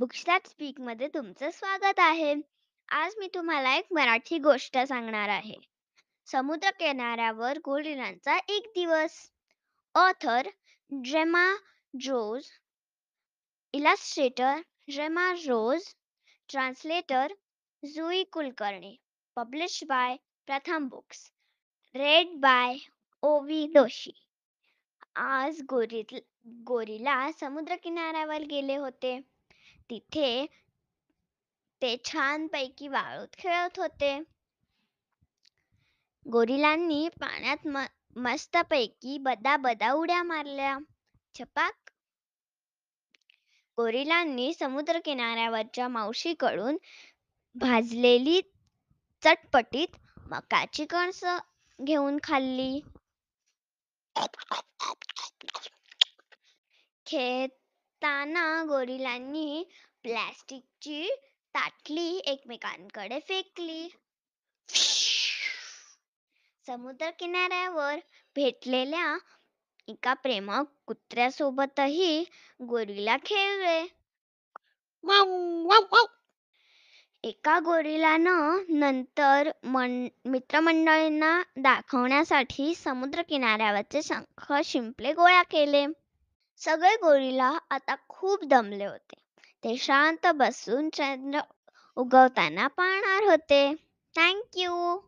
Books speak मध्ये तुमचं स्वागत आहे. आज मी तुम्हाला एक मराठी गोष्ट सांगणार आहे. समुद्र किनाऱ्यावर गोरिलांचा एक दिवस. ऑथर जेमा Jose, illustrator Gemma Rose, translator Jui Kulkarni. Published by Pratham Books. Read by Ovi Doshi. आज गोरिला समुद्र किनाऱ्यावर गेले होते. तिथे ते छानपैकी वाळूत खेळत होते. गोरिलांनी पाण्यात मस्तपैकी बदाबदा उड्या मारल्या. छपाक. गोरिलांनी समुद्र किनाऱ्यावरच्या मावशीकडून भाजलेली चटपटीत मकाची कणस घेऊन खाल्ली. खेळताना गोरिलांनी प्लॅस्टिकची ताटली एकमेकांकडे फेकली. समुद्र किनाऱ्यावर भेटलेल्या एका प्रेमळ कुत्र्यासोबतही गोरिला खेळले. एका गोरिलानं नंतर मित्रमंडळींना दाखवण्यासाठी समुद्र किनाऱ्यावरचे शंख शिंपले गोळा केले. सगळे गोरिला आता खूप दमले होते. ते शांत बसून चंद्र उगवताना पाहणार होते. Thank you.